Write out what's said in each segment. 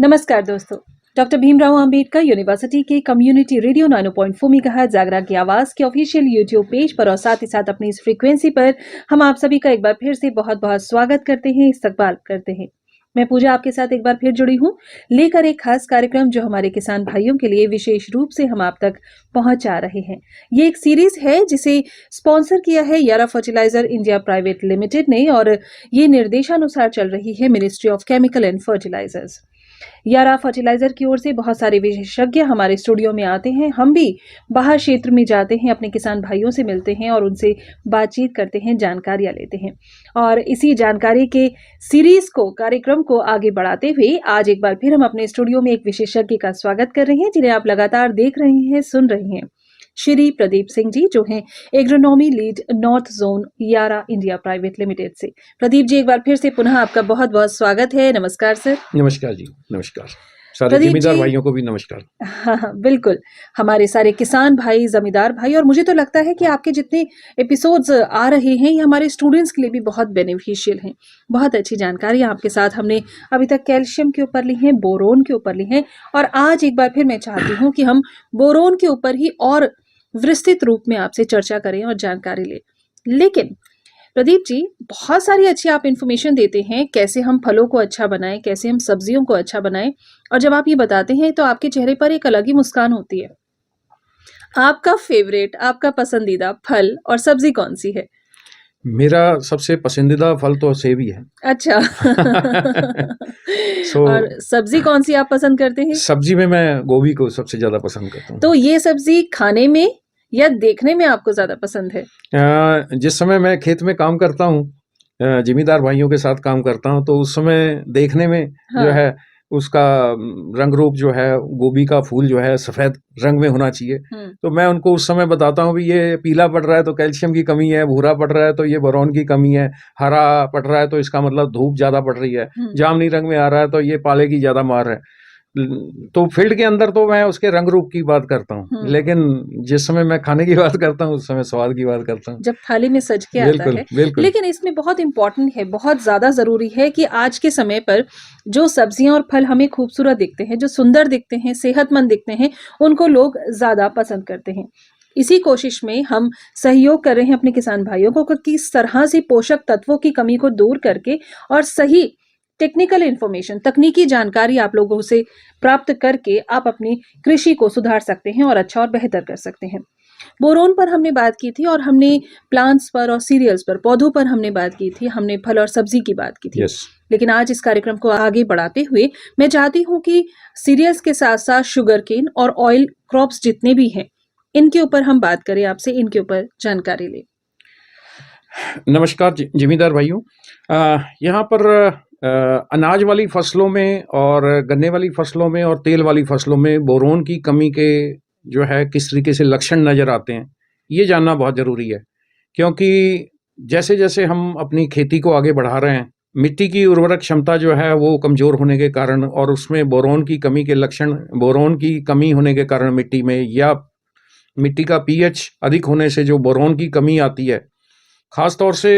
नमस्कार दोस्तों। Doctor Bhimrao Ambedkar university के कम्युनिटी रेडियो 90.4 मेगाहर्ट्ज जागरा की आवाज के ऑफिशियल यूट्यूब पेज पर और साथ ही साथ अपनी इस फ्रीक्वेंसी पर हम आप सभी का एक बार फिर से बहुत बहुत स्वागत करते हैं, इस्तकबाल करते हैं। मैं पूजा आपके साथ एक बार फिर जुड़ी हूं, लेकर एक खास कार्यक्रम जो हमारे किसान भाइयों के लिए विशेष रूप से हम आप तक पहुंचा रहे हैं। ये एक सीरीज है जिसे स्पॉन्सर किया है यारा फर्टिलाइजर इंडिया प्राइवेट लिमिटेड ने और ये निर्देशानुसार चल रही है ministry of chemical and fertilisers. Yara fertiliser की ओर से बहुत सारे विशेषज्ञ हमारे स्टूडियो में आते हैं। हम भी बाहर क्षेत्र में जाते हैं, अपने किसान भाइयों से मिलते हैं और उनसे बातचीत करते हैं, जानकारियां लेते हैं। और इसी जानकारी के सीरीज को, कार्यक्रम को आगे बढ़ाते हुए आज एक बार फिर हम अपने स्टूडियो में एक विशेषज्ञ का स्वागत कर रहे हैं, जिन्हें आप लगातार देख रहे हैं, सुन रहे हैं। श्री प्रदीप सिंह जी, जो हैं एग्रोनॉमी लीड नॉर्थ जोन यारा इंडिया प्राइवेट लिमिटेड से। प्रदीप जी, एक बार फिर से पुनः आपका बहुत बहुत स्वागत है। नमस्कार सर। नमस्कार जी, नमस्कार। सारे जमींदार भाइयों को भी नमस्कार। हाँ, बिल्कुल। हमारे सारे किसान भाई, जमींदार भाई, और मुझे तो लगता है कि आपके जितने एपिसोड्स आ रहे हैं ये हमारे स्टूडेंट्स के लिए भी बहुत बेनिफिशियल हैं। बहुत अच्छी जानकारी आपके साथ हमने अभी तक कैल्शियम के ऊपर ली है, बोरोन के ऊपर ली है, और आज एक बार फिर मैं चाहती हूँ कि हम बोरोन के ऊपर ही और विस्तृत रूप में आपसे चर्चा करें और जानकारी लें। लेकिन प्रदीप जी, बहुत सारी अच्छी आप इन्फॉर्मेशन देते हैं, कैसे हम फलों को अच्छा बनाएं, कैसे हम सब्जियों को अच्छा बनाएं, और जब आप ये बताते हैं तो आपके चेहरे पर एक अलग ही मुस्कान होती है। आपका फेवरेट, आपका पसंदीदा फल और सब्जी कौन सी है? मेरा सबसे पसंदीदा फल तो सेब ही है। अच्छा। और सब्जी कौन सी आप पसंद करते हैं? सब्जी में मैं गोभी को सबसे ज्यादा पसंद करता हूँ। तो ये सब्जी खाने में या देखने में आपको ज्यादा पसंद है? जिस समय मैं खेत में काम करता हूँ, जिम्मेदार भाइयों के साथ काम करता हूँ, तो उस समय देखने में जो है उसका रंग रूप जो है, गोभी का फूल जो है सफेद रंग में होना चाहिए। तो मैं उनको उस समय बताता हूँ भी ये पीला पड़ रहा है तो कैल्शियम की कमी है, भूरा पड़ रहा है तो ये बोरॉन की कमी है, हरा पड़ रहा है तो इसका मतलब धूप ज्यादा पड़ रही है, जामुनी रंग में आ रहा है तो ये पाले की ज्यादा मार है। तो फील्ड के अंदर तो मैं उसके रंग रूप की बात करता हूँ, लेकिन जिस समय मैं खाने की बात करता हूँ उस समय स्वाद की बात करता हूँ, जब थाली में सज के आता है। बिल्कुल। लेकिन इसमें बहुत इंपॉर्टेंट है, बहुत ज्यादा जरूरी है कि आज के समय पर जो सब्जियां और फल हमें खूबसूरत दिखते हैं, जो सुंदर दिखते हैं, सेहतमंद दिखते हैं, उनको लोग ज्यादा पसंद करते हैं। इसी कोशिश में हम सहयोग कर रहे हैं अपने किसान भाइयों को कि किस तरह से पोषक तत्वों की कमी को दूर करके और सही टेक्निकल इंफॉर्मेशन, तकनीकी जानकारी आप लोगों से प्राप्त करके आप अपनी कृषि को सुधार सकते हैं और अच्छा और बेहतर कर सकते हैं। बोरोन पर हमने बात की थी और हमने प्लांट्स पर और सीरियल्स पर, पौधों पर हमने बात की थी, हमने फल और सब्जी की बात की थी। लेकिन आज इस कार्यक्रम को आगे बढ़ाते हुए मैं चाहती हूँ कि सीरियल्स के साथ साथ शुगर केन और ऑयल क्रॉप्स जितने भी हैं, इनके ऊपर हम बात करें आपसे, इनके ऊपर जानकारी लें। नमस्कार जिम्मेदार भाइयों। यहाँ पर अनाज वाली फसलों में और गन्ने वाली फसलों में और तेल वाली फसलों में बोरोन की कमी के जो है किस तरीके से लक्षण नजर आते हैं, ये जानना बहुत जरूरी है। क्योंकि जैसे जैसे हम अपनी खेती को आगे बढ़ा रहे हैं, मिट्टी की उर्वरक क्षमता जो है वो कमजोर होने के कारण और उसमें बोरोन की कमी के लक्षण, बोरोन की कमी होने के कारण मिट्टी में, या मिट्टी का पीएच अधिक होने से जो बोरोन की कमी आती है, खासतौर से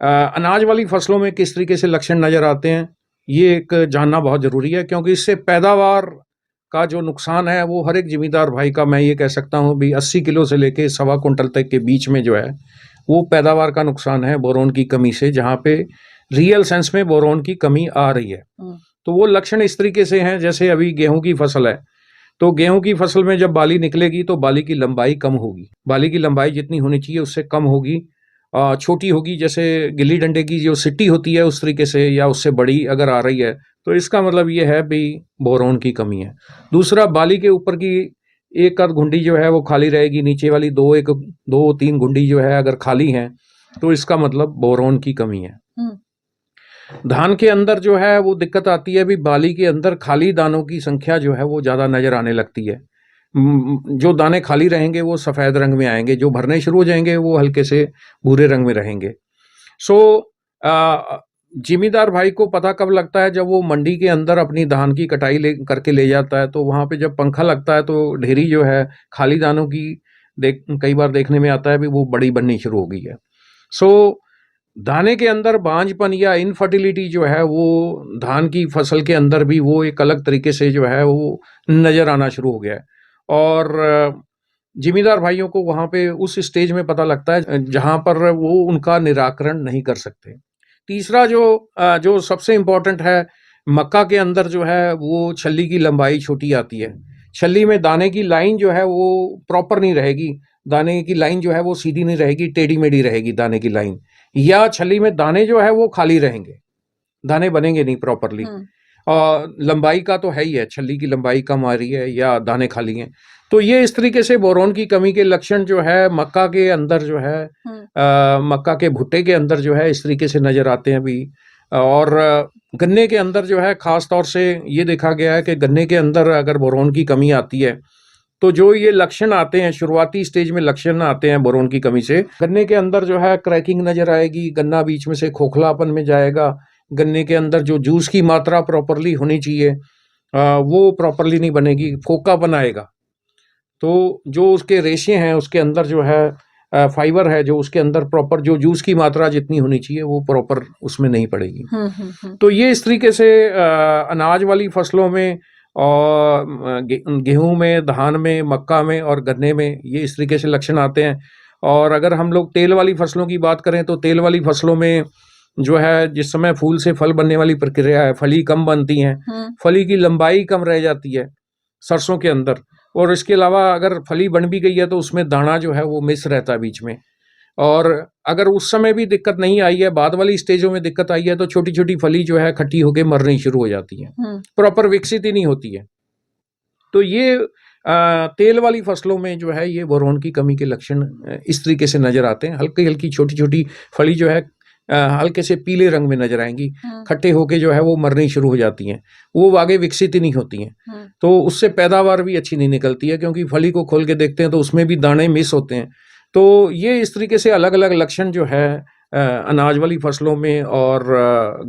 अनाज वाली फसलों में किस तरीके से लक्षण नजर आते हैं, ये एक जानना बहुत जरूरी है। क्योंकि इससे पैदावार का जो नुकसान है वो हर एक जिम्मेदार भाई का, मैं ये कह सकता हूँ भी 80 किलो से लेके 1.25 क्विंटल तक के बीच में जो है वो पैदावार का नुकसान है बोरोन की कमी से, जहाँ पे रियल सेंस में बोरोन की कमी आ रही है। तो वो लक्षण इस तरीके से हैं, जैसे अभी गेहूं की फसल है तो गेहूं की फसल में जब बाली निकलेगी तो बाली की लंबाई कम होगी, बाली की लंबाई जितनी होनी चाहिए उससे कम होगी, छोटी होगी। जैसे गिल्ली डंडे की जो सिट्टी होती है उस तरीके से या उससे बड़ी अगर आ रही है तो इसका मतलब ये है भी बोरोन की कमी है। दूसरा, बाली के ऊपर की एक आध घुंडी जो है वो खाली रहेगी, नीचे वाली दो तीन घुंडी जो है अगर खाली हैं तो इसका मतलब बोरोन की कमी है। धान के अंदर जो है वो दिक्कत आती है भी बाली के अंदर खाली दानों की संख्या जो है वो ज्यादा नजर आने लगती है। जो दाने खाली रहेंगे वो सफेद रंग में आएंगे, जो भरने शुरू हो जाएंगे वो हल्के से भूरे रंग में रहेंगे। जिम्मेदार भाई को पता कब लगता है, जब वो मंडी के अंदर अपनी धान की कटाई करके ले जाता है तो वहां पे जब पंखा लगता है तो ढेरी जो है खाली दानों की कई बार देखने में आता है भी वो बड़ी बननी शुरू हो गई है। दाने के अंदर बांझपन या इनफर्टिलिटी जो है वो धान की फसल के अंदर भी वो एक अलग तरीके से जो है वो नज़र आना शुरू हो गया है। और जिमीदार भाइयों को वहाँ पे उस स्टेज में पता लगता है जहाँ पर वो उनका निराकरण नहीं कर सकते। तीसरा जो सबसे इम्पोर्टेंट है, मक्का के अंदर जो है वो छल्ली की लंबाई छोटी आती है। छल्ली में दाने की लाइन जो है वो प्रॉपर नहीं रहेगी, दाने की लाइन जो है वो सीधी नहीं रहेगी, टेढ़ी मेढ़ी रहेगी दाने की लाइन, या छल्ली में दाने जो है वो खाली रहेंगे, दाने बनेंगे नहीं प्रॉपरली। और लंबाई का तो है ही है, छल्ली की लंबाई कम आ रही है या दाने खाली हैं। तो ये इस तरीके से बोरोन की कमी के लक्षण जो है मक्का के अंदर जो है मक्का के भुट्टे के अंदर जो है इस तरीके से नजर आते हैं अभी। और गन्ने के अंदर जो है खास तौर से ये देखा गया है कि गन्ने के अंदर अगर बोरोन की कमी आती है तो जो ये लक्षण आते हैं, शुरुआती स्टेज में लक्षण आते हैं बोरोन की कमी से, गन्ने के अंदर जो है क्रैकिंग नजर आएगी, गन्ना बीच में से खोखलापन में जाएगा, गन्ने के अंदर जो जूस की मात्रा प्रॉपरली होनी चाहिए वो प्रॉपरली नहीं बनेगी, फोकापन आएगा। तो जो उसके रेशे हैं उसके अंदर जो है फाइबर है, जो उसके अंदर प्रॉपर जो जूस की मात्रा जितनी होनी चाहिए वो प्रॉपर उसमें नहीं पड़ेगी। तो ये इस तरीके से अनाज वाली फसलों में और गेहूं में, धान में, मक्का में और गन्ने में ये इस तरीके से लक्षण आते हैं। और अगर हम लोग तेल वाली फसलों की बात करें तो तेल वाली फसलों में जो है जिस समय फूल से फल बनने वाली प्रक्रिया है, फली कम बनती हैं, फली की लंबाई कम रह जाती है सरसों के अंदर। और इसके अलावा अगर फली बन भी गई है तो उसमें दाना जो है वो मिस रहता है बीच में। और अगर उस समय भी दिक्कत नहीं आई है, बाद वाली स्टेजों में दिक्कत आई है, तो छोटी छोटी फली जो है खट्टी होकर मरनी शुरू हो जाती है, प्रॉपर विकसित ही नहीं होती है। तो ये तेल वाली फसलों में जो है ये बोरोन की कमी के लक्षण इस तरीके से नजर आते हैं। हल्की हल्की छोटी छोटी फली जो है हल्के से पीले रंग में नजर आएंगी, खट्टे होके जो है वो मरनी शुरू हो जाती हैं, वो आगे विकसित ही नहीं होती हैं। तो उससे पैदावार भी अच्छी नहीं निकलती है, क्योंकि फली को खोल के देखते हैं तो उसमें भी दाने मिस होते हैं। तो ये इस तरीके से अलग अलग लक्षण जो है अनाज वाली फसलों में और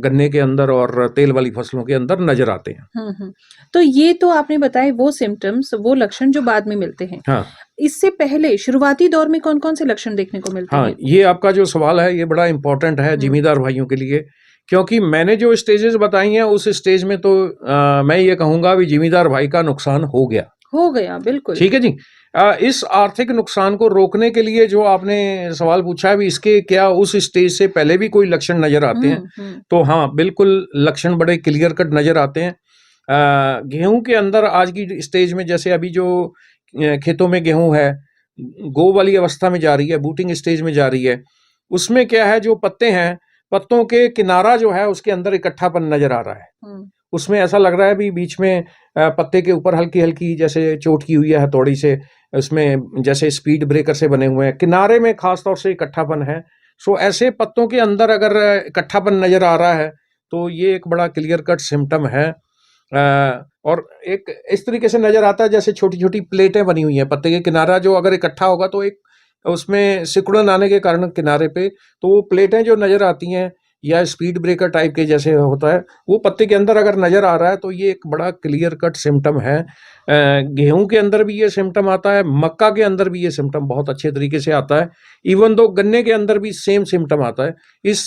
गन्ने के अंदर और तेल वाली फसलों के अंदर नजर आते हैं। तो ये तो आपने बताए वो सिम्टम्स, वो लक्षण जो बाद में मिलते हैं। हाँ, इससे पहले शुरुआती दौर में कौन कौन से लक्षण देखने को मिलते हाँ, हैं? ये आपका जो सवाल है ये बड़ा इंपॉर्टेंट है जिमीदार भाइयों के लिए, क्योंकि मैंने जो स्टेजेस बताई हैं उस स्टेज में तो मैं ये कहूंगा भी जिमीदार भाई का नुकसान हो गया, बिल्कुल। ठीक है जी। इस आर्थिक नुकसान को रोकने के लिए जो आपने सवाल पूछा है भी इसके क्या उस स्टेज से पहले भी कोई लक्षण नजर आते हैं, तो हाँ बिल्कुल लक्षण बड़े क्लियर कट नजर आते हैं। गेहूं के अंदर आज की स्टेज में जैसे अभी जो खेतों में गेहूं है गो वाली अवस्था में जा रही है, बूटिंग स्टेज में जा रही है, उसमें क्या है जो पत्ते हैं, पत्तों के किनारा जो है उसके अंदर इकट्ठापन नजर आ रहा है। उसमें ऐसा लग रहा है भी बीच में पत्ते के ऊपर हल्की हल्की जैसे चोट की हुई है हथौड़ी से, उसमें जैसे स्पीड ब्रेकर से बने हुए हैं, किनारे में खास तौर से इकट्ठापन है। सो ऐसे पत्तों के अंदर अगर इकट्ठापन नजर आ रहा है तो ये एक बड़ा क्लियर कट सिम्टम है। और एक इस तरीके से नजर आता है जैसे छोटी छोटी प्लेटें बनी हुई हैं पत्ते के किनारा, जो अगर इकट्ठा होगा तो एक उसमें सिकुड़न आने के कारण किनारे पे तो वो प्लेटें जो नजर आती हैं या स्पीड ब्रेकर टाइप के जैसे होता है वो पत्ते के अंदर अगर नजर आ रहा है तो ये एक बड़ा क्लियर कट सिम्टम है। गेहूं के अंदर भी ये सिम्टम आता है, मक्का के अंदर भी ये सिम्टम बहुत अच्छे तरीके से आता है, इवन दो गन्ने के अंदर भी सेम सिम्टम आता है।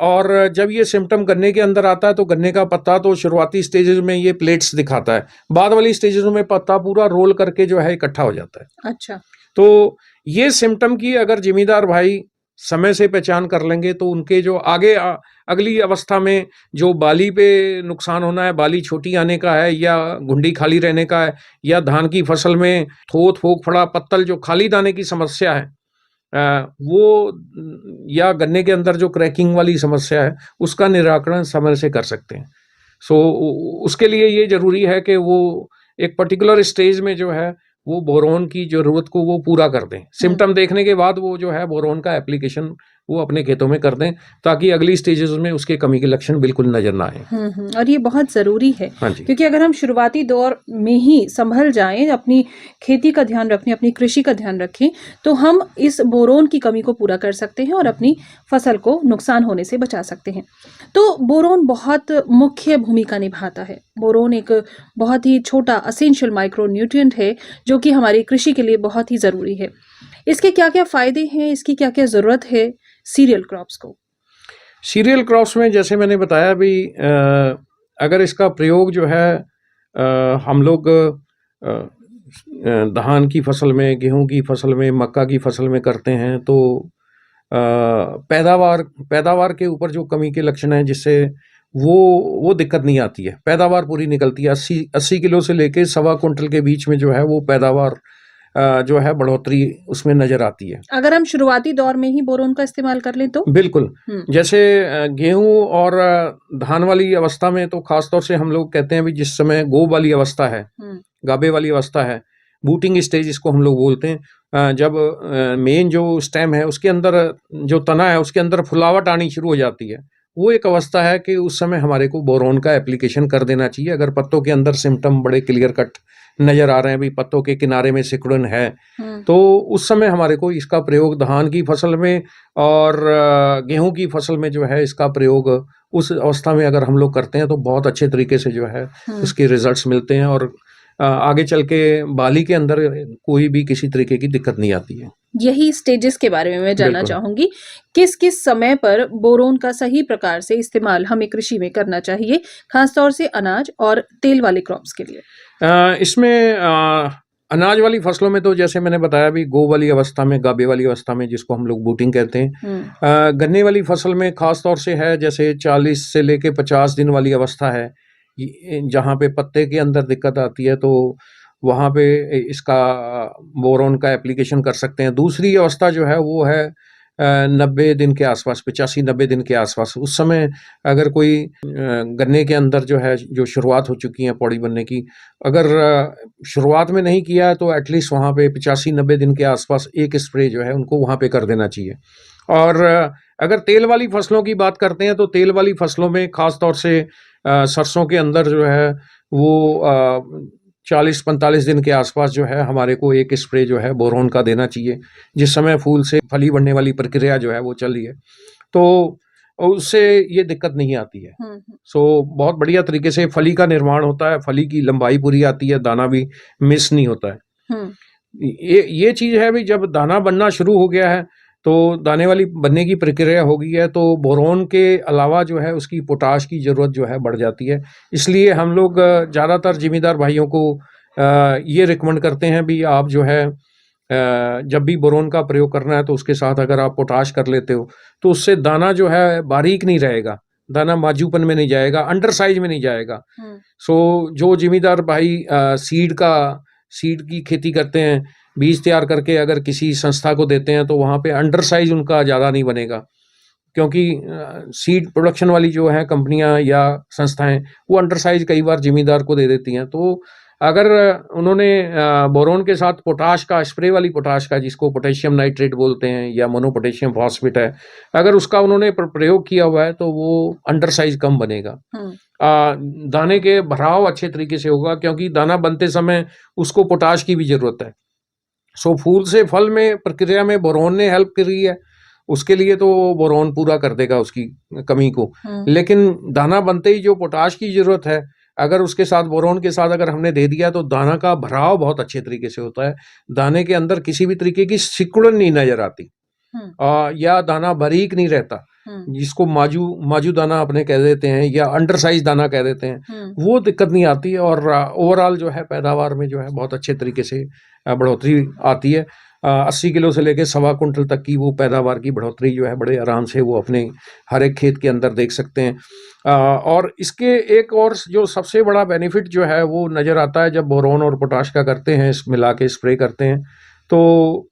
और जब ये सिम्टम गन्ने के अंदर आता है तो गन्ने का पत्ता तो शुरुआती स्टेजेस में ये प्लेट्स दिखाता है, बाद वाली स्टेजेस में पत्ता पूरा रोल करके जो है इकट्ठा हो जाता है। अच्छा, तो ये सिम्टम की अगर जिमीदार भाई समय से पहचान कर लेंगे तो उनके जो आगे अगली अवस्था में जो बाली पे नुकसान होना है, बाली छोटी आने का है या घुंडी खाली रहने का है, या धान की फसल में थोथ फोक फड़ा पत्तल जो खाली दाने की समस्या है वो, या गन्ने के अंदर जो क्रैकिंग वाली समस्या है उसका निराकरण समय से कर सकते हैं। सो उसके लिए ये जरूरी है कि वो एक पर्टिकुलर स्टेज में जो है वो बोरोन की जरूरत को वो पूरा कर दें। सिम्टम देखने के बाद वो जो है बोरोन का एप्लीकेशन वो अपने खेतों में कर दें ताकि अगली स्टेजेस में उसके कमी के लक्षण बिल्कुल नजर ना आए। और ये बहुत जरूरी है। हाँ जी। क्योंकि अगर हम शुरुआती दौर में ही संभल जाएं, अपनी खेती का ध्यान रखें, अपनी कृषि का ध्यान रखें, तो हम इस बोरोन की कमी को पूरा कर सकते हैं और अपनी फसल को नुकसान होने से बचा सकते हैं। तो बोरोन बहुत मुख्य भूमिका निभाता है। बोरोन एक बहुत ही छोटा एसेंशियल माइक्रो न्यूट्रिएंट है जो कि हमारी कृषि के लिए बहुत ही जरूरी है। इसके क्या क्या फायदे हैं, इसकी क्या क्या जरूरत है सीरियल क्रॉप्स को? सीरियल क्रॉप्स में जैसे मैंने बताया भी अगर इसका प्रयोग जो है हम लोग धान की फसल में, गेहूं की फसल में, मक्का की फसल में करते हैं तो पैदावार के ऊपर जो कमी के लक्षण हैं जिससे वो दिक्कत नहीं आती है, पैदावार पूरी निकलती है। 80 किलो से लेके 1.25 कुंटल के बीच में जो है वो पैदावार जो है बढ़ोतरी उसमें नजर आती है। अगर हम शुरुआती दौर में ही बोरोन का इस्तेमाल कर लें तो? बिल्कुल, जैसे गेहूं और धान वाली अवस्था में तो खासतौर से हम लोग कहते हैं भी जिस समय गोब वाली अवस्था है, गाभे वाली अवस्था है, बूटिंग स्टेज इसको हम लोग बोलते हैं, जब मेन जो स्टेम है उसके अंदर जो तना है उसके अंदर फुलावट आनी शुरू हो जाती है, वो एक अवस्था है कि उस समय हमारे को बोरोन का एप्लीकेशन कर देना चाहिए। अगर पत्तों के अंदर सिम्टम बड़े क्लियर कट नजर आ रहे हैं भी पत्तों के किनारे में सिकुड़न है, तो उस समय हमारे को इसका प्रयोग धान की फसल में और गेहूं की फसल में जो है इसका प्रयोग उस अवस्था में अगर हम लोग करते हैं तो बहुत अच्छे तरीके से जो है उसके रिजल्ट्स मिलते हैं और आगे चल के बाली के अंदर कोई भी किसी तरीके की दिक्कत नहीं आती है। यही स्टेजेस के बारे में मैं जानना चाहूंगी, किस किस समय पर बोरोन का सही प्रकार से इस्तेमाल हमें कृषि में करना चाहिए, खासतौर से अनाज और तेल वाले क्रॉप्स के लिए? इसमें अनाज वाली फसलों में तो जैसे मैंने बताया भी गो वाली अवस्था में, गाबे वाली अवस्था में जिसको हम लोग बूटिंग कहते हैं। गन्ने वाली फसल में खास तौर से है जैसे 40 से लेके 50 दिन वाली अवस्था है, जहाँ पे पत्ते के अंदर दिक्कत आती है तो वहाँ पे इसका बोरोन का एप्लीकेशन कर सकते हैं। दूसरी अवस्था जो है वो है 90 दिन के आसपास, 85-90 दिन के आसपास। उस समय अगर कोई गन्ने के अंदर जो है जो शुरुआत हो चुकी है पौड़ी बनने की, अगर शुरुआत में नहीं किया है तो एटलीस्ट वहाँ पे 85-90 दिन के आसपास एक स्प्रे जो है उनको वहाँ पे कर देना चाहिए। और अगर तेल वाली फसलों की बात करते हैं तो तेल वाली फसलों में खास तौर से सरसों के अंदर जो है वो 40-45 दिन के आसपास जो है हमारे को एक स्प्रे जो है बोरोन का देना चाहिए, जिस समय फूल से फली बनने वाली प्रक्रिया जो है वो चल रही है, तो उससे ये दिक्कत नहीं आती है। सो बहुत बढ़िया तरीके से फली का निर्माण होता है, फली की लंबाई पूरी आती है, दाना भी मिस नहीं होता है। ये चीज है भी जब दाना बनना शुरू हो गया है तो दाने वाली बनने की प्रक्रिया हो गई है तो बोरोन के अलावा जो है उसकी पोटाश की ज़रूरत जो है बढ़ जाती है। इसलिए हम लोग ज़्यादातर जिम्मेदार भाइयों को ये रिकमेंड करते हैं भी आप जो है जब भी बोरोन का प्रयोग करना है तो उसके साथ अगर आप पोटाश कर लेते हो तो उससे दाना जो है बारीक नहीं रहेगा, दाना माजूपन में नहीं जाएगा, अंडर साइज में नहीं जाएगा। सो जो जिम्मेदार भाई सीड की खेती करते हैं, बीज तैयार करके अगर किसी संस्था को देते हैं तो वहाँ पे अंडर साइज उनका ज़्यादा नहीं बनेगा, क्योंकि सीड प्रोडक्शन वाली जो है कंपनियां या संस्थाएं वो अंडर साइज कई बार जिम्मेदार को दे देती हैं। तो अगर उन्होंने बोरोन के साथ पोटाश का, स्प्रे वाली पोटाश का जिसको पोटेशियम नाइट्रेट बोलते हैं या मोनो पोटेशियम फॉस्फेट है, अगर उसका उन्होंने प्रयोग किया हुआ है तो वो अंडर साइज कम बनेगा, दाने के भराव अच्छे तरीके से होगा, क्योंकि दाना बनते समय उसको पोटाश की भी जरूरत है। सो फूल से फल में प्रक्रिया में बोरोन ने हेल्प करी है, उसके लिए तो बोरोन पूरा कर देगा उसकी कमी को। लेकिन दाना बनते ही जो पोटाश की जरूरत है, अगर उसके साथ बोरोन के साथ अगर हमने दे दिया तो दाना का भराव बहुत अच्छे तरीके से होता है, दाने के अंदर किसी भी तरीके की सिकुड़न नहीं नजर आती या दाना बारीक नहीं रहता, जिसको माजू दाना अपने कह देते हैं या अंडर साइज दाना कह देते हैं, वो दिक्कत नहीं आती है और ओवरऑल जो है पैदावार में जो है बहुत अच्छे तरीके से बढ़ोतरी आती है। 80 किलो से लेके 1.25 कुंटल तक की वो पैदावार की बढ़ोतरी जो है बड़े आराम से वो अपने हर एक खेत के अंदर देख सकते हैं। और इसके एक और जो सबसे बड़ा बेनिफिट जो है वो नज़र आता है जब बोरोन और पोटाश का करते हैं, मिला के स्प्रे करते हैं, तो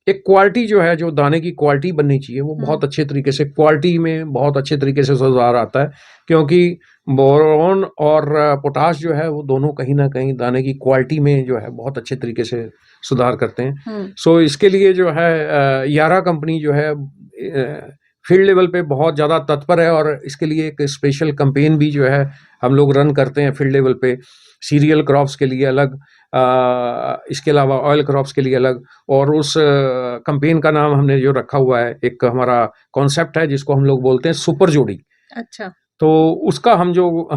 एक क्वालिटी जो है, जो दाने की क्वालिटी बननी चाहिए वो बहुत अच्छे तरीके से, क्वालिटी में बहुत अच्छे तरीके से सुधार आता है, क्योंकि बोरोन और पोटाश जो है वो दोनों कहीं ना कहीं दाने की क्वालिटी में जो है बहुत अच्छे तरीके से सुधार करते हैं। सो इसके लिए जो है यारा कंपनी जो है फील्ड लेवल पे बहुत ज़्यादा तत्पर है और इसके लिए एक स्पेशल कैंपेन भी जो है हम लोग रन करते हैं फील्ड लेवल पे, सीरियल क्रॉप्स के लिए अलग, इसके अलावा ऑयल क्रॉप्स के लिए अलग। और उस कैंपेन का नाम हमने जो रखा हुआ है, एक हमारा कॉन्सेप्ट है जिसको हम लोग बोलते हैं सुपर जोड़ी। अच्छा। तो उसका हम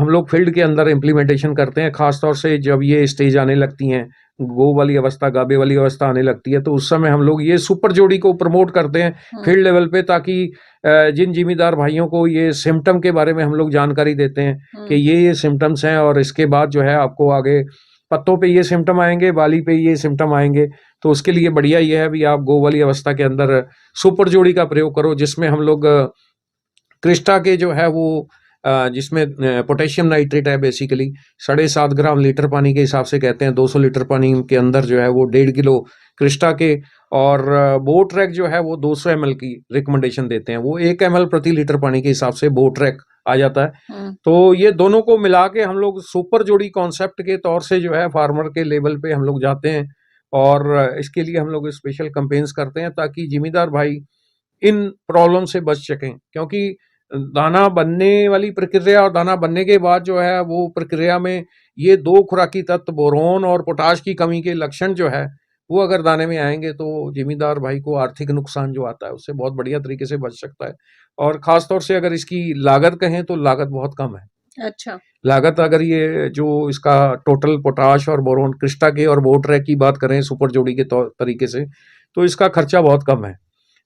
लोग फील्ड के अंदर इम्प्लीमेंटेशन करते हैं, खास तौर से जब ये स्टेज आने लगती हैं, गो वाली अवस्था, गाबे वाली अवस्था आने लगती है, तो उस समय हम लोग ये सुपर जोड़ी को प्रमोट करते हैं फील्ड लेवल पे, ताकि जिन जिम्मेदार भाइयों को ये सिम्टम के बारे में हम लोग जानकारी देते हैं कि ये सिम्टम्स हैं, और इसके बाद जो है आपको आगे पत्तों पे ये सिम्टम आएंगे, बाली पे ये सिम्टम आएंगे। तो उसके लिए बढ़िया ये है भी आप गो वाली अवस्था के अंदर सुपर जोड़ी का प्रयोग करो, जिसमें हम लोग क्रिस्टा के जो है वो जिसमें पोटेशियम नाइट्रेट है, बेसिकली 7.5 ग्राम लीटर पानी के हिसाब से कहते हैं, 200 लीटर पानी के अंदर जो है वो 1.5 किलो क्रिस्टा के, और बोट्रैक जो है वो 200 ml की रिकमेंडेशन देते हैं, वो 1 ml प्रति लीटर पानी के हिसाब से बोट्रैक आ जाता है। तो ये दोनों को मिला के हम लोग सुपर जोड़ी कॉन्सेप्ट के तौर से जो है फार्मर के लेवल पे हम लोग जाते हैं, और इसके लिए हम लोग स्पेशल कैंपेन्स करते हैं ताकि जिम्मेदार भाई इन प्रॉब्लम से बच सकें, क्योंकि दाना बनने वाली प्रक्रिया और दाना बनने के बाद जो है वो प्रक्रिया में ये 2 खुराकी तत्व बोरोन और पोटाश की कमी के लक्षण जो है वो अगर दाने में आएंगे तो जिम्मेदार भाई को आर्थिक नुकसान जो आता है उससे बहुत बढ़िया तरीके से बच सकता है। और खास तौर से अगर इसकी लागत कहें तो लागत बहुत कम है। अच्छा। लागत अगर ये जो इसका टोटल पोटाश और बोरोन क्रिस्टा के और बोट्रैक की बात करें सुपर जोड़ी के तरीके से, तो इसका खर्चा बहुत कम है।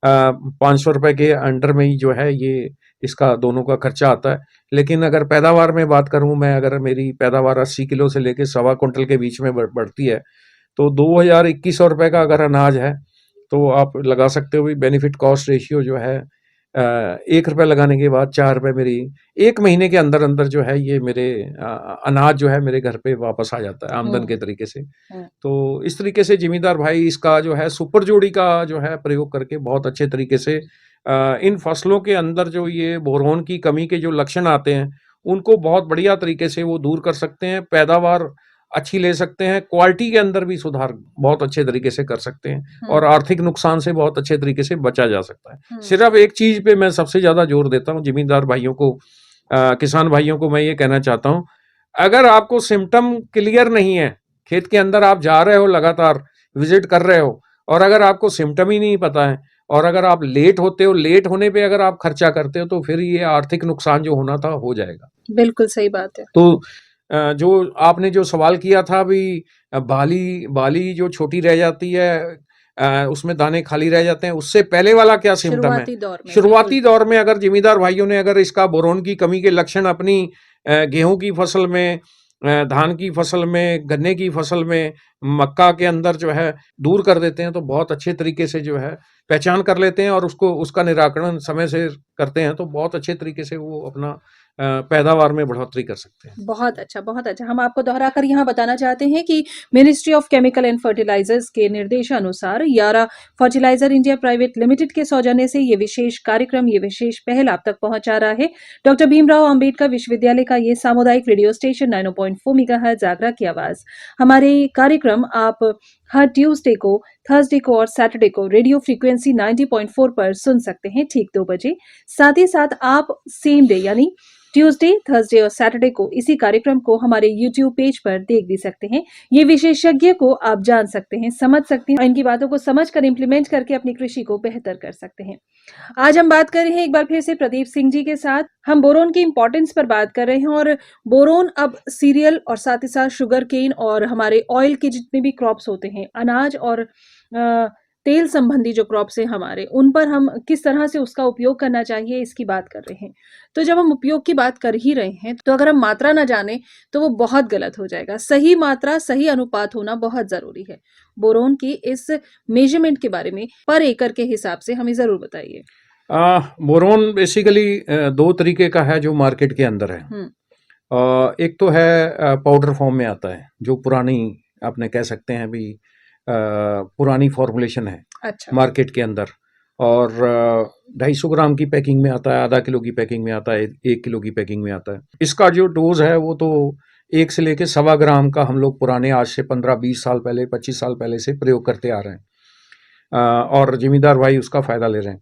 500 रुपए के अंडर में ही जो है ये इसका दोनों का खर्चा आता है। लेकिन अगर पैदावार में बात करूं मैं, अगर मेरी पैदावार 80 किलो से लेके 1.25 क्विंटल के बीच में बढ़ती है, तो 2,000-2,100 रुपए का अगर अनाज है तो आप लगा सकते हो भी बेनिफिट कॉस्ट रेशियो जो है 1 रुपए लगाने के बाद 4 रुपए मेरी 1 महीने के अंदर अंदर जो है ये मेरे अनाज जो है मेरे घर पे वापस आ जाता है आमदन के तरीके से। तो इस तरीके से जिम्मेदार भाई इसका जो है सुपर जोड़ी का जो है प्रयोग करके बहुत अच्छे तरीके से इन फसलों के अंदर जो ये बोरोन की कमी के जो लक्षण आते हैं उनको बहुत बढ़िया तरीके से वो दूर कर सकते हैं, पैदावार अच्छी ले सकते हैं, क्वालिटी के अंदर भी सुधार बहुत अच्छे तरीके से कर सकते हैं, और आर्थिक नुकसान से बहुत अच्छे तरीके से बचा जा सकता है। सिर्फ एक चीज पे मैं सबसे ज्यादा जोर देता हूँ जिम्मेदार भाइयों को, किसान भाइयों को मैं ये कहना चाहता हूँ, अगर आपको सिम्टम क्लियर नहीं है, खेत के अंदर आप जा रहे हो, लगातार विजिट कर रहे हो, और अगर आपको सिम्टम ही नहीं पता है, और अगर आप लेट होते हो, लेट होने पे अगर आप खर्चा करते हो, तो फिर ये आर्थिक नुकसान जो होना था हो जाएगा। बिल्कुल सही बात है। तो जो आपने जो सवाल किया था भी, बाली जो छोटी रह जाती है, उसमें दाने खाली रह जाते हैं, उससे पहले वाला क्या सिम्टम है? शुरुआती दौर में अगर जिम्मेदार भाइयों ने अगर इसका बोरोन की कमी के लक्षण अपनी गेहूं की फसल में, धान की फसल में, गन्ने की फसल में, मक्का के अंदर जो है दूर कर देते हैं, तो बहुत अच्छे तरीके से जो है पहचान कर लेते हैं और उसका निराकरण समय से करते हैं, तो बहुत अच्छे तरीके से वो अपना पैदावार में बढ़ोतरी कर सकते हैं। बहुत अच्छा, बहुत अच्छा। हम आपको दोहराकर यहाँ बताना चाहते हैं कि ministry of chemical and fertilisers के निर्देशानुसार यारा फर्टिलाइजर इंडिया प्राइवेट लिमिटेड के सौजन्य से ये विशेष कार्यक्रम, ये विशेष पहल आप तक पहुंचा रहा है। डॉक्टर भीमराव अंबेडकर विश्वविद्यालय का ये सामुदायिक रेडियो स्टेशन 90.4 मेगाहर्ट्ज जागरा की आवाज। हमारे कार्यक्रम आप हर ट्यूसडे को, थर्सडे को और सैटरडे को रेडियो फ्रीक्वेंसी 90.4 पर सुन सकते हैं ठीक 2 बजे। साथ ही साथ आप सेम डे यानी ट्यूसडे, थर्सडे और सैटरडे को इसी कार्यक्रम को हमारे यूट्यूब पेज पर देख भी सकते हैं। ये विशेषज्ञ को आप जान सकते हैं, समझ सकते हैं और इनकी बातों को समझकर इंप्लीमेंट करके अपनी कृषि को बेहतर कर सकते हैं। आज हम बात कर रहे हैं एक बार फिर से प्रदीप सिंह जी के साथ। हम बोरोन की इंपॉर्टेंस पर बात कर रहे हैं और बोरोन अब सीरियल और साथ ही साथ शुगर केन और हमारे ऑयल के जितने भी क्रॉप्स होते हैं, अनाज और तेल संबंधी जो क्रॉप्स हैं हमारे, उन पर हम किस तरह से उसका उपयोग करना चाहिए इसकी बात कर रहे हैं। तो जब हम उपयोग की बात कर ही रहे हैं तो अगर हम मात्रा ना जाने तो वो बहुत गलत हो जाएगा। सही मात्रा, सही अनुपात होना बहुत जरूरी है। बोरोन की इस मेजरमेंट के बारे में पर एकड़ के हिसाब से हमें जरूर बताइए। बोरोन बेसिकली 2 तरीके का है जो मार्केट के अंदर है। एक तो है पाउडर फॉर्म में आता है, जो पुरानी आपने कह सकते हैं भी पुरानी फॉर्मुलेशन है। अच्छा। मार्केट के अंदर, और 250 ग्राम की पैकिंग में आता है, आधा किलो की पैकिंग में आता है, 1 किलो की पैकिंग में आता है। इसका जो डोज है वो तो 1 से लेके 1.25 ग्राम का हम लोग पुराने आज से 15-20 साल पहले, 25 साल पहले से प्रयोग करते आ रहे हैं, और जिम्मेदार भाई उसका फायदा ले रहे हैं।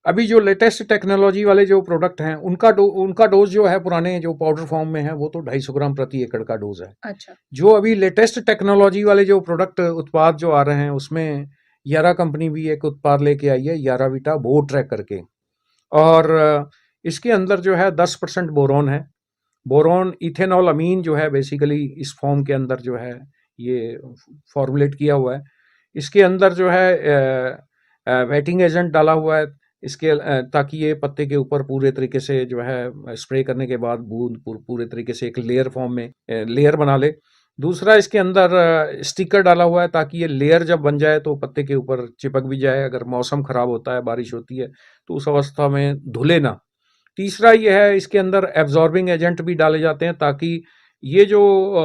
अभी जो लेटेस्ट टेक्नोलॉजी वाले जो प्रोडक्ट हैं उनका डोज जो है पुराने जो पाउडर फॉर्म में है वो तो 250 ग्राम प्रति एकड़ का डोज है। अच्छा। जो अभी लेटेस्ट टेक्नोलॉजी वाले जो प्रोडक्ट उत्पाद जो आ रहे हैं उसमें यारा कंपनी भी एक उत्पाद लेके आई है, याराविटा बोट्रैक करके, और इसके अंदर जो है 10% बोरोन है। बोरोन इथेनॉल अमीन जो है बेसिकली इस फॉर्म के अंदर जो है ये फॉर्मुलेट किया हुआ है। इसके अंदर जो है वेटिंग एजेंट डाला हुआ है इसके ताकि ये पत्ते के ऊपर पूरे तरीके से जो है स्प्रे करने के बाद बूंद पूरे तरीके से एक लेयर फॉर्म में लेयर बना ले। दूसरा इसके अंदर स्टिकर डाला हुआ है ताकि ये लेयर जब बन जाए तो पत्ते के ऊपर चिपक भी जाए, अगर मौसम खराब होता है, बारिश होती है तो उस अवस्था में धुले ना। तीसरा ये है इसके अंदर एब्जॉर्बिंग एजेंट भी डाले जाते हैं ताकि ये जो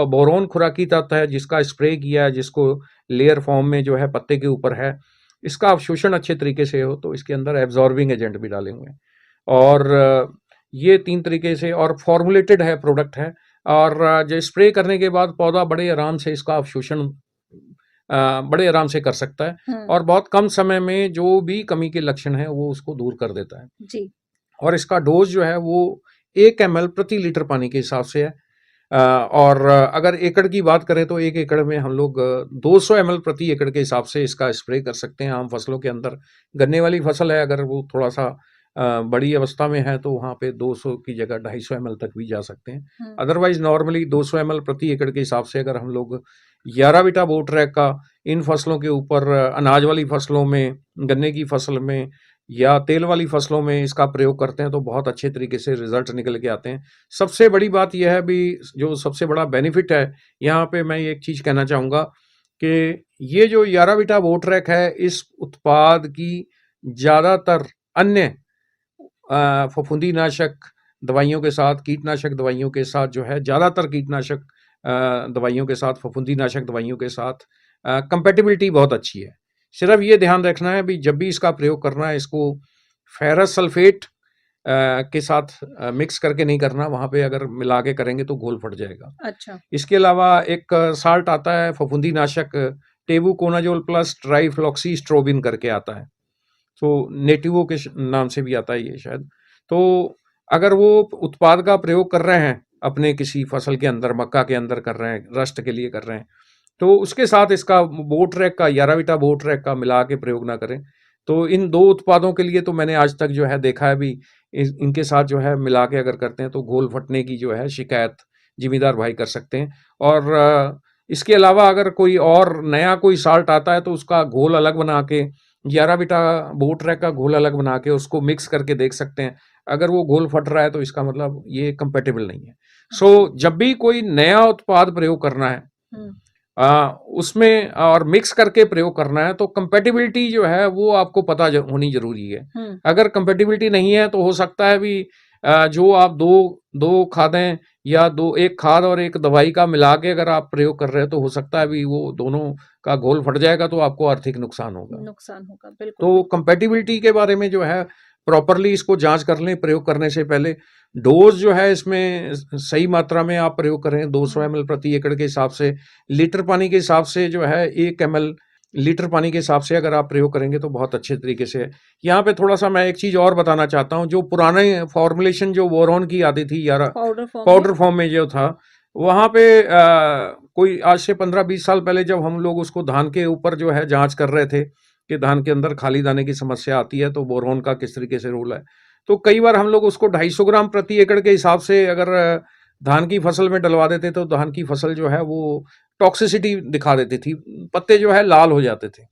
बोरोन खुराकी तत्व है जिसका स्प्रे किया है, जिसको लेयर फॉर्म में जो है पत्ते के ऊपर है, इसका अवशोषण अच्छे तरीके से हो, तो इसके अंदर एब्जॉर्बिंग एजेंट भी डाले हुए हैं। और ये 3 तरीके से और फॉर्मुलेटेड है प्रोडक्ट है और जो स्प्रे करने के बाद पौधा बड़े आराम से इसका अवशोषण बड़े आराम से कर सकता है और बहुत कम समय में जो भी कमी के लक्षण हैं वो उसको दूर कर देता है। जी। और इसका डोज जो है वो 1 ml प्रति लीटर पानी के हिसाब से है। और अगर एकड़ की बात करें तो 1 एकड़ में हम लोग 200 ml प्रति एकड़ के हिसाब से इसका स्प्रे कर सकते हैं आम फसलों के अंदर। गन्ने वाली फसल है, अगर वो थोड़ा सा बड़ी अवस्था में है तो वहाँ पे 200 की जगह 250 ml तक भी जा सकते हैं। अदरवाइज नॉर्मली 200 ml प्रति एकड़ के हिसाब से अगर हम लोग याराविटा बोट्रैक का इन फसलों के ऊपर, अनाज वाली फसलों में, गन्ने की फसल में या तेल वाली फसलों में इसका प्रयोग करते हैं तो बहुत अच्छे तरीके से रिजल्ट निकल के आते हैं। सबसे बड़ी बात यह है भी, जो सबसे बड़ा बेनिफिट है यहाँ पे मैं एक चीज़ कहना चाहूँगा कि ये जो याराविटा बोट्रैक है, इस उत्पाद की ज़्यादातर अन्य फफूंदीनाशक दवाइयों के साथ, कीटनाशक दवाइयों के साथ जो है, ज़्यादातर कीटनाशक दवाइयों के साथ, फफूंदीनाशक दवाइयों के साथ कंपैटिबिलिटी बहुत अच्छी है। सिर्फ ये ध्यान रखना है भी जब भी इसका प्रयोग करना है, इसको फेरस सल्फेट के साथ मिक्स करके नहीं करना, वहाँ पे अगर मिला के करेंगे तो घोल फट जाएगा। अच्छा। इसके अलावा एक साल्ट आता है फफूंदीनाशक, टेबुकोनाजोल प्लस ट्राइफ्लॉक्सीस्ट्रोबिन करके आता है, तो नेटिवो के नाम से भी आता है ये शायद। तो अगर वो उत्पाद का प्रयोग कर रहे हैं अपने किसी फसल के अंदर, मक्का के अंदर कर रहे हैं, रस्ट के लिए कर रहे हैं, तो उसके साथ इसका बोट्रैक का, याराविटा बोट्रैक का मिला के प्रयोग ना करें। तो इन 2 उत्पादों के लिए तो मैंने आज तक जो है देखा है भी, इनके साथ जो है मिला के अगर करते हैं तो घोल फटने की जो है शिकायत जिम्मेदार भाई कर सकते हैं। और इसके अलावा अगर कोई और नया कोई साल्ट आता है तो उसका घोल अलग बना के, याराविटा बोट्रैक का घोल अलग बना के उसको मिक्स करके देख सकते हैं। अगर वो घोल फट रहा है तो इसका मतलब ये कंपैटिबल नहीं है। सो जब भी कोई नया उत्पाद प्रयोग करना है उसमें और मिक्स करके प्रयोग करना है तो कंपैटिबिलिटी जो है वो आपको पता होनी जरूरी है। अगर कंपैटिबिलिटी नहीं है तो हो सकता है भी जो आप दो खादें या एक खाद और एक दवाई का मिला के अगर आप प्रयोग कर रहे हैं तो हो सकता है भी वो दोनों का घोल फट जाएगा तो आपको आर्थिक नुकसान होगा। बिल्कुल। तो कंपैटिबिलिटी के बारे में जो है प्रॉपरली इसको जांच कर लें प्रयोग करने से पहले। डोज जो है इसमें सही मात्रा में आप प्रयोग करें, 200 ml प्रति एकड़ के हिसाब से, लीटर पानी के हिसाब से जो है 1 ml लीटर पानी के हिसाब से अगर आप प्रयोग करेंगे तो बहुत अच्छे तरीके से। यहाँ पे थोड़ा सा मैं एक चीज और बताना चाहता हूँ, जो पुराने फॉर्मुलेशन जो बोरोन की आती थी यार पाउडर फॉर्म में जो था, वहाँ पे कोई आज से 15-20 साल पहले जब हम लोग उसको धान के ऊपर जो है जांच कर रहे थे कि धान के अंदर खाली दाने की समस्या आती है तो बोरोन का किस तरीके से रोल है, तो कई बार हम लोग उसको 250 ग्राम प्रति एकड़ के हिसाब से अगर धान की फसल में डलवा देते तो धान की फसल जो है वो टॉक्सिसिटी दिखा देती थी, पत्ते जो है लाल हो जाते थे।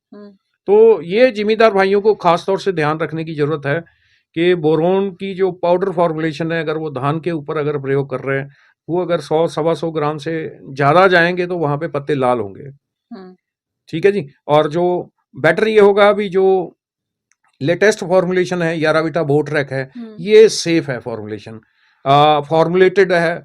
तो ये जिम्मेदार भाइयों को खास तौर से ध्यान रखने की जरूरत है कि बोरोन की जो पाउडर फॉर्मुलेशन है, अगर वो धान के ऊपर अगर प्रयोग कर रहे हैं, वो अगर 100-125 ग्राम से ज्यादा जाएंगे तो वहां पे पत्ते लाल होंगे। ठीक है जी। और जो बेटर ये होगा भी, जो लेटेस्ट फॉर्मुलेशन है याराविटा बोट्रैक है, ये सेफ है फॉर्मुलेशन, फॉर्मुलेटेड है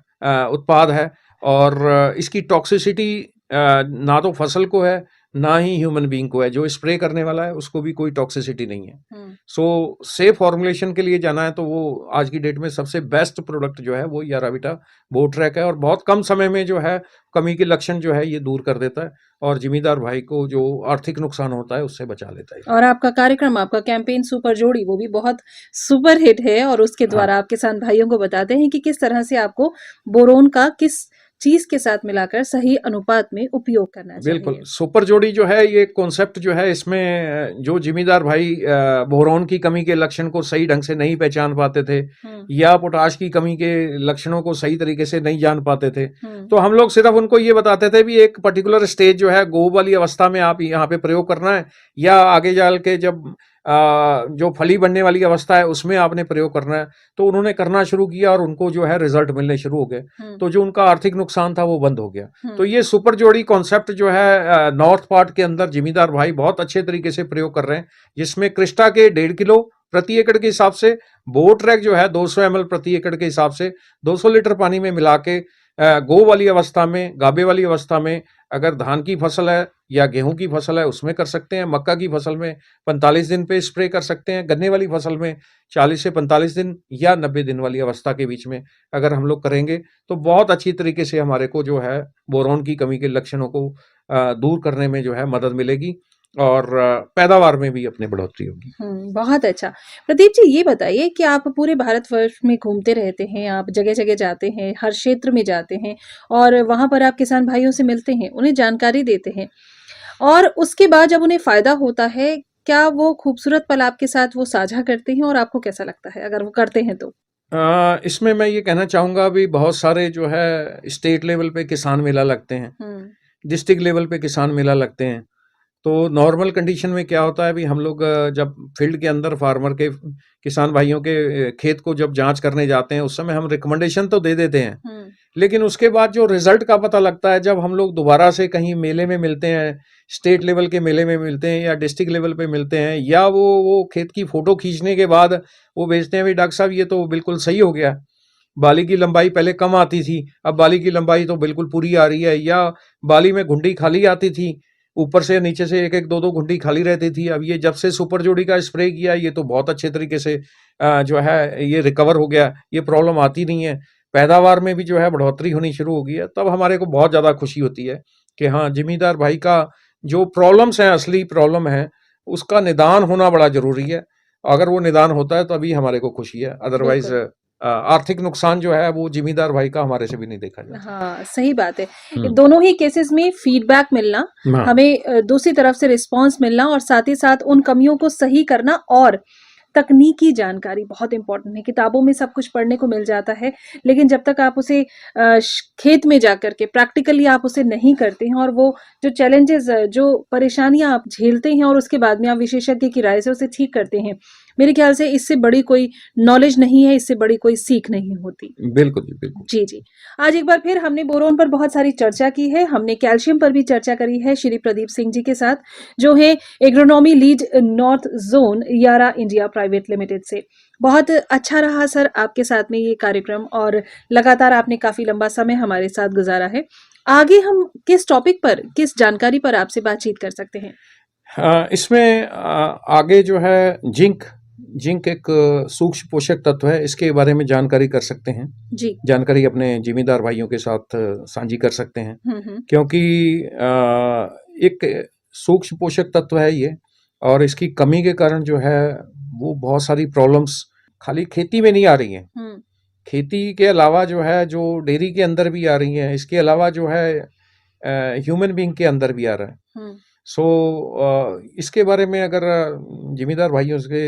उत्पाद है और इसकी टॉक्सिसिटी ना तो फसल को है ना ही ह्यूमन बीइंग को है, जो स्प्रे करने वाला है उसको भी कोई टॉक्सिसिटी नहीं है। सो सेफ फॉर्मुलेशन के लिए जाना है तो वो आज की डेट में सबसे बेस्ट प्रोडक्ट जो है वो याराविटा बोट्रैक है और बहुत कम समय में जो है कमी के लक्षण जो है ये दूर कर देता है और जिम्मेदार भाई को जो आर्थिक नुकसान होता है उससे बचा लेता है। और आपका कार्यक्रम, आपका कैंपेन सुपर जोड़ी, वो भी बहुत सुपर हिट है और उसके द्वारा आप किसान भाइयों को बताते हैं कि किस तरह से आपको बोरोन का किस चीज़ के साथ मिलाकर सही अनुपात में उपयोग करना बिल्कुल, चाहिए। सुपर जोड़ी जो है ये कॉन्सेप्ट जो है इसमें जो ज़िम्मेदार भाई बोरॉन की कमी के लक्षण को सही ढंग से नहीं पहचान पाते थे हुँ, या पोटाश की कमी के लक्षणों को सही तरीके से नहीं जान पाते थे, हुँ, तो हम लोग सिर्फ़ उनको ये बताते थे भी एक पर्टिकुलर स्टेज जो है गोह वाली अवस्था में आप यहाँ पे प्रयोग करना है या आगे चल के जब जो फली बनने वाली अवस्था है उसमें आपने प्रयोग करना है। तो उन्होंने करना शुरू किया और उनको जो है रिज़ल्ट मिलने शुरू हो गए। हुँ, तो जो उनका आर्थिक नुकसान था वो बंद हो गया। तो हुँ, ये सुपर जोड़ी कॉन्सेप्ट जो है नॉर्थ पार्ट के अंदर जिमीदार भाई बहुत अच्छे तरीके से प्रयोग कर रहे हैं, जिसमें क्रिस्टा के 1.5 किलो प्रति एकड़ के हिसाब से, बोट ट्रैक जो है 200 ml प्रति एकड़ के हिसाब से 200 लीटर पानी में मिला के गो वाली अवस्था में, गाबे वाली अवस्था में अगर धान की फसल है या गेहूं की फसल है उसमें कर सकते हैं, मक्का की फसल में 45 दिन पे स्प्रे कर सकते हैं, गन्ने वाली फसल में 40 से 45 दिन या 90 दिन वाली अवस्था के बीच में अगर हम लोग करेंगे तो बहुत अच्छी तरीके से हमारे को जो है बोरॉन की कमी के लक्षणों को दूर करने में जो है मदद मिलेगी और पैदावार में भी अपने बढ़ोतरी होगी। बहुत अच्छा। प्रदीप जी ये बताइए कि आप पूरे भारतवर्ष में घूमते रहते हैं, आप जगह-जगह जाते हैं, हर क्षेत्र में जाते हैं और वहाँ पर आप किसान भाइयों से मिलते हैं, उन्हें जानकारी देते हैं और उसके बाद जब उन्हें फ़ायदा होता है, क्या वो खूबसूरत पल आपके साथ वो साझा करते हैं और आपको कैसा लगता है अगर वो करते हैं तो? इसमें मैं ये कहना चाहूँगा भी बहुत सारे जो है स्टेट लेवल पे किसान मेला लगते हैं, हुँ, डिस्ट्रिक्ट लेवल पे किसान मेला लगते हैं। तो नॉर्मल कंडीशन में क्या होता है भी हम लोग जब फील्ड के अंदर फार्मर के किसान भाइयों के खेत को जब जांच करने जाते हैं उस समय हम रिकमेंडेशन तो दे देते हैं, हुँ, लेकिन उसके बाद जो रिजल्ट का पता लगता है जब हम लोग दोबारा से कहीं मेले में मिलते हैं, स्टेट लेवल के मेले में मिलते हैं या डिस्ट्रिक्ट लेवल पे मिलते हैं या वो खेत की फोटो खींचने के बाद वो भेजते हैं भी डॉक्टर साहब ये तो बिल्कुल सही हो गया, बाली की लंबाई पहले कम आती थी, अब बाली की लंबाई तो बिल्कुल पूरी आ रही है, या बाली में घुंडी खाली आती थी, ऊपर से नीचे से एक एक दो दो घुंडी खाली रहती थी, अब ये जब से सुपर जोड़ी का स्प्रे किया ये तो बहुत अच्छे तरीके से जो है ये रिकवर हो गया, ये प्रॉब्लम आती नहीं है, पैदावार में भी जो है बढ़ोतरी होनी शुरू हो गई है। तब हमारे को बहुत ज़्यादा खुशी होती है कि हाँ जिमीदार भाई का जो प्रॉब्लम्स हैं, असली प्रॉब्लम है, उसका निदान होना बड़ा ज़रूरी है। अगर वो निदान होता है तभी हमारे को खुशी है, अदरवाइज बिल्कुल। आर्थिक नुकसान जो है वो जिमीदार भाई का हमारे से भी नहीं देखा जाता। हाँ, सही बात है। ये हुँ। दोनों ही केसेज़ में फीडबैक मिलना, हाँ, हमें दूसरी तरफ से रिस्पॉन्स मिलना और साथ ही साथ उन कमियों को सही करना और तकनीकी जानकारी बहुत इम्पोर्टेंट है। किताबों में सब कुछ पढ़ने को मिल जाता है, लेकिन जब तक आप उसे खेत में जाकर के प्रैक्टिकली आप उसे नहीं करते हैं और वो जो चैलेंजेज़ जो परेशानियाँ आप झेलते हैं और उसके बाद में आप विशेषज्ञ की राय से उसे ठीक करते हैं, मेरे ख्याल से इससे बड़ी कोई नॉलेज नहीं है, इससे बड़ी कोई सीख नहीं होती। बिल्कुल जी, बिल्कुल। जी, जी। आज एक बार फिर हमने बोरोन पर बहुत सारी चर्चा की है, हमने कैल्शियम पर भी चर्चा करी है श्री प्रदीप सिंह जी के साथ, जो हैं एग्रोनॉमी लीड नॉर्थ ज़ोन यारा इंडिया प्राइवेट लिमिटेड से। बहुत अच्छा रहा सर आपके साथ में ये कार्यक्रम और लगातार आपने काफ़ी लंबा समय हमारे साथ गुज़ारा है। आगे हम किस टॉपिक पर, किस जानकारी पर आपसे बातचीत कर सकते हैं? इसमें आगे जो है जिंक जिंक एक सूक्ष्म पोषक तत्व है, इसके बारे में जानकारी कर सकते हैं। जी। जानकारी अपने जिम्मेदार भाइयों के साथ साझी कर सकते हैं, हुँ, हुँ। क्योंकि एक सूक्ष्म पोषक तत्व है ये और इसकी कमी के कारण जो है वो बहुत सारी प्रॉब्लम्स खाली खेती में नहीं आ रही हैं। हुँ, खेती के अलावा जो है जो डेयरी के अंदर भी आ रही हैं, इसके अलावा जो है ह्यूमन बीइंग के अंदर भी आ रहा है। हुँ। सो इसके बारे में अगर जिम्मेदार भाइयों से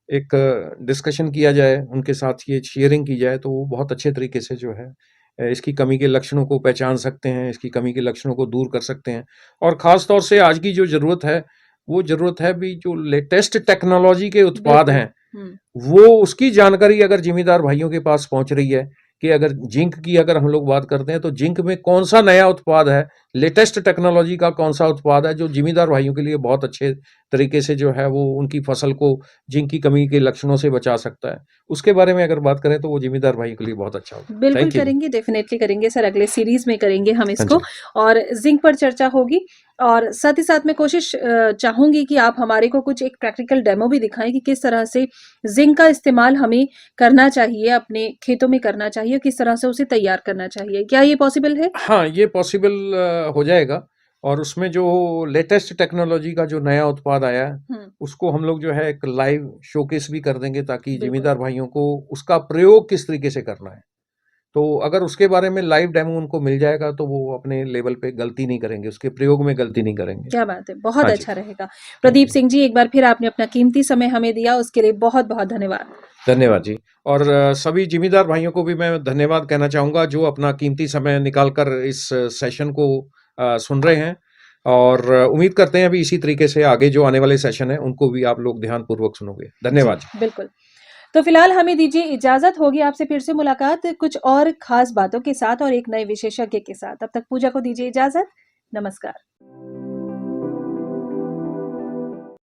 एक डिस्कशन किया जाए, उनके साथ ये शेयरिंग की जाए तो वो बहुत अच्छे तरीके से जो है इसकी कमी के लक्षणों को पहचान सकते हैं, इसकी कमी के लक्षणों को दूर कर सकते हैं। और ख़ास तौर से आज की जो ज़रूरत है, वो ज़रूरत है भी जो लेटेस्ट टेक्नोलॉजी के उत्पाद बिल्कुल। हैं, हुँ, वो उसकी जानकारी अगर ज़िम्मेदार भाइयों के पास पहुँच रही है कि अगर जिंक की अगर हम लोग बात करते हैं तो जिंक में कौन-सा नया उत्पाद है, लेटेस्ट टेक्नोलॉजी का कौन-सा उत्पाद है जो ज़िम्मेदार भाइयों के लिए बहुत अच्छे तरीके से जो है वो उनकी फसल को जिंक की कमी के लक्षणों से बचा सकता है। उसके बारे में अगर बात करें तो वो ज़िम्मेदार भाइयों के लिए बहुत अच्छा होगा। बिल्कुल थैंक यू जी। करेंगे, डेफ़िनेटली करेंगे सर, अगले सीरीज़ में करेंगे हम हाँ इसको जी। और ज़िंक पर चर्चा होगी और साथ ही साथ मैं कोशिश चाहूँगी कि आप हमारे को कुछ एक प्रैक्टिकल डेमो भी दिखाएँ कि किस तरह से ज़िंक का इस्तेमाल हमें करना चाहिए, अपने खेतों में करना चाहिए, किस तरह से उसे तैयार करना चाहिए। क्या ये पॉसिबल है? हाँ, ये पॉसिबल हो जाएगा और उसमें जो लेटेस्ट टेक्नोलॉजी का जो नया उत्पाद आया है, हुँ, उसको हम लोग जो है एक लाइव शोकेस भी कर देंगे ताकि बिल्कुल। ज़िम्मेदार भाइयों को उसका प्रयोग किस तरीके से करना है, तो अगर उसके बारे में लाइव डेमो उनको मिल जाएगा तो वो अपने लेवल पे गलती नहीं करेंगे, उसके प्रयोग में गलती नहीं करेंगे। क्या बात है! बहुत हाँ जी। अच्छा रहेगा। Thank Pradeep you. सिंह जी, एक बार फिर आपने अपना कीमती समय हमें दिया, उसके लिए बहुत-बहुत धन्यवाद। धन्यवाद जी। और सभी ज़िम्मेदार भाइयों को भी मैं धन्यवाद कहना चाहूँगा जो अपना कीमती समय निकाल कर इस सेशन को सुन रहे हैं और उम्मीद करते हैं अभी इसी तरीके से आगे जो आने वाले सेशन हैं उनको भी आप लोग ध्यानपूर्वक सुनोगे। जी, धन्यवाद जी। बिल्कुल। तो फिलहाल हमें दीजिए इजाज़त, होगी आपसे फिर से मुलाकात कुछ और ख़ास बातों के साथ और एक नए विशेषज्ञ के साथ। तब तक पूजा को दीजिए इजाज़त। नमस्कार।